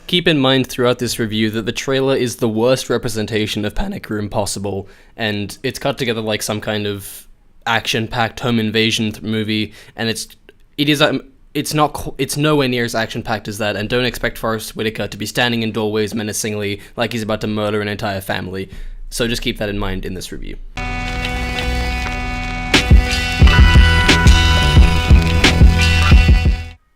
Keep in mind throughout this review that the trailer is the worst representation of Panic Room possible, and it's cut together like some kind of action-packed home invasion movie, and it's nowhere near as action-packed as that, and don't expect Forrest Whitaker to be standing in doorways menacingly like he's about to murder an entire family. So just keep that in mind in this review.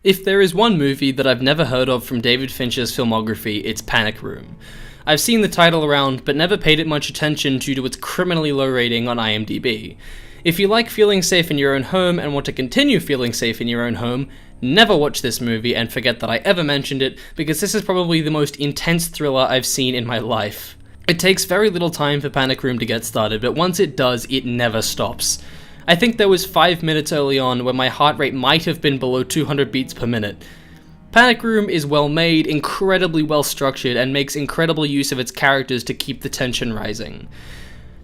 If there is one movie that I've never heard of from David Fincher's filmography, it's Panic Room. I've seen the title around, but never paid it much attention due to its criminally low rating on IMDb. If you like feeling safe in your own home and want to continue feeling safe in your own home, never watch this movie and forget that I ever mentioned it, because this is probably the most intense thriller I've seen in my life. It takes very little time for Panic Room to get started, but once it does, it never stops. I think there was 5 minutes early on where my heart rate might have been below 200 beats per minute. Panic Room is well made, incredibly well structured, and makes incredible use of its characters to keep the tension rising.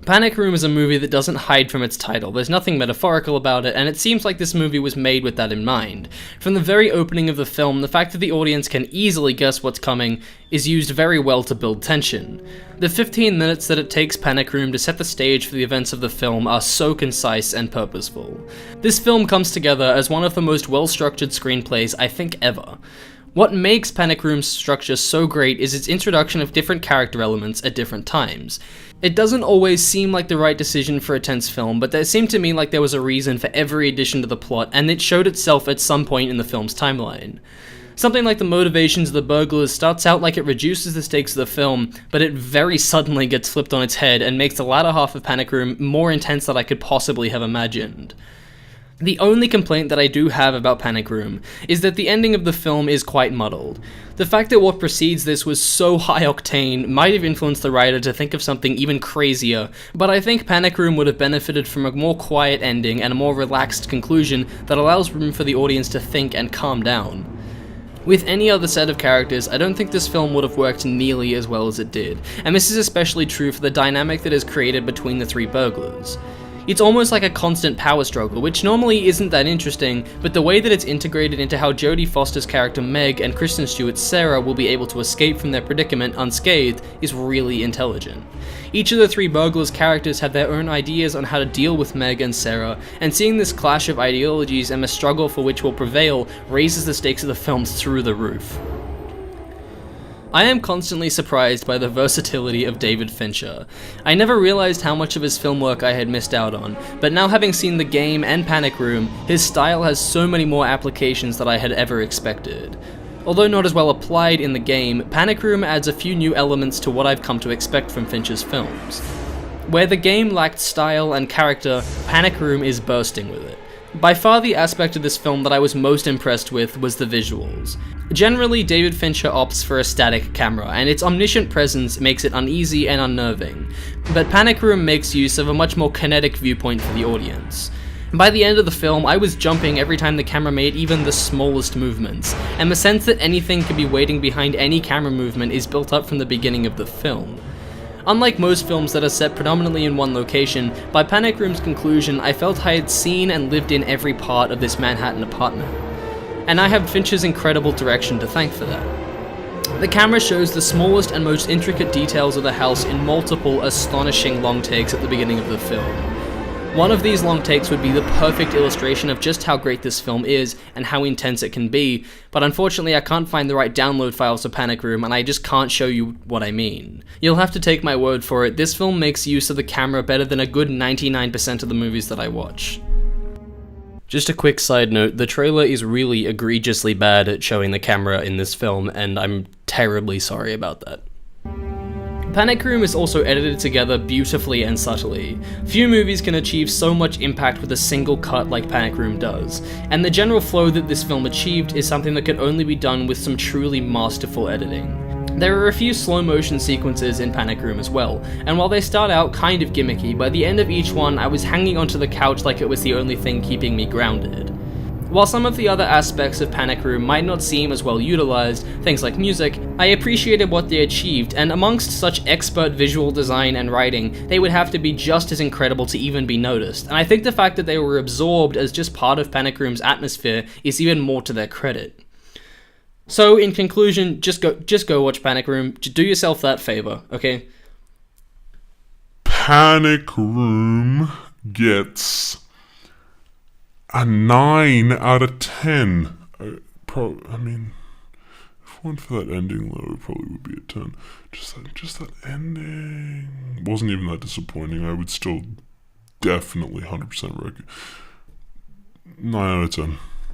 Panic Room is a movie that doesn't hide from its title. There's nothing metaphorical about it, and it seems like this movie was made with that in mind. From the very opening of the film, the fact that the audience can easily guess what's coming is used very well to build tension. The 15 minutes that it takes Panic Room to set the stage for the events of the film are so concise and purposeful. This film comes together as one of the most well-structured screenplays I think ever. What makes Panic Room's structure so great is its introduction of different character elements at different times. It doesn't always seem like the right decision for a tense film, but it seemed to me like there was a reason for every addition to the plot, and it showed itself at some point in the film's timeline. Something like the motivations of the burglars starts out like it reduces the stakes of the film, but it very suddenly gets flipped on its head and makes the latter half of Panic Room more intense than I could possibly have imagined. The only complaint that I do have about Panic Room is that the ending of the film is quite muddled. The fact that what precedes this was so high octane might have influenced the writer to think of something even crazier, but I think Panic Room would have benefited from a more quiet ending and a more relaxed conclusion that allows room for the audience to think and calm down. With any other set of characters, I don't think this film would have worked nearly as well as it did, and this is especially true for the dynamic that is created between the three burglars. It's almost like a constant power struggle, which normally isn't that interesting, but the way that it's integrated into how Jodie Foster's character Meg and Kristen Stewart's Sarah will be able to escape from their predicament unscathed is really intelligent. Each of the three burglars' characters have their own ideas on how to deal with Meg and Sarah, and seeing this clash of ideologies and the struggle for which will prevail raises the stakes of the film through the roof. I am constantly surprised by the versatility of David Fincher. I never realized how much of his film work I had missed out on, but now having seen The Game and Panic Room, his style has so many more applications than I had ever expected. Although not as well applied in The Game, Panic Room adds a few new elements to what I've come to expect from Fincher's films. Where The Game lacked style and character, Panic Room is bursting with it. By far the aspect of this film that I was most impressed with was the visuals. Generally, David Fincher opts for a static camera, and its omniscient presence makes it uneasy and unnerving, but Panic Room makes use of a much more kinetic viewpoint for the audience. By the end of the film, I was jumping every time the camera made even the smallest movements, and the sense that anything could be waiting behind any camera movement is built up from the beginning of the film. Unlike most films that are set predominantly in one location, by Panic Room's conclusion, I felt I had seen and lived in every part of this Manhattan apartment. And I have Fincher's incredible direction to thank for that. The camera shows the smallest and most intricate details of the house in multiple astonishing long takes at the beginning of the film. One of these long takes would be the perfect illustration of just how great this film is and how intense it can be, but unfortunately I can't find the right download files for Panic Room and I just can't show you what I mean. You'll have to take my word for it, this film makes use of the camera better than a good 99% of the movies that I watch. Just a quick side note, the trailer is really egregiously bad at showing the camera in this film, and I'm terribly sorry about that. Panic Room is also edited together beautifully and subtly. Few movies can achieve so much impact with a single cut like Panic Room does, and the general flow that this film achieved is something that can only be done with some truly masterful editing. There are a few slow motion sequences in Panic Room as well, and while they start out kind of gimmicky, by the end of each one I was hanging onto the couch like it was the only thing keeping me grounded. While some of the other aspects of Panic Room might not seem as well utilized, things like music, I appreciated what they achieved, and amongst such expert visual design and writing, they would have to be just as incredible to even be noticed, and I think the fact that they were absorbed as just part of Panic Room's atmosphere is even more to their credit. So, in conclusion, just go watch Panic Room. Do yourself that favor, okay? Panic Room gets a 9 out of 10. I mean, if one for that ending, though, it probably would be a 10. Just that ending wasn't even that disappointing. I would still definitely 100% recommend. 9 out of 10.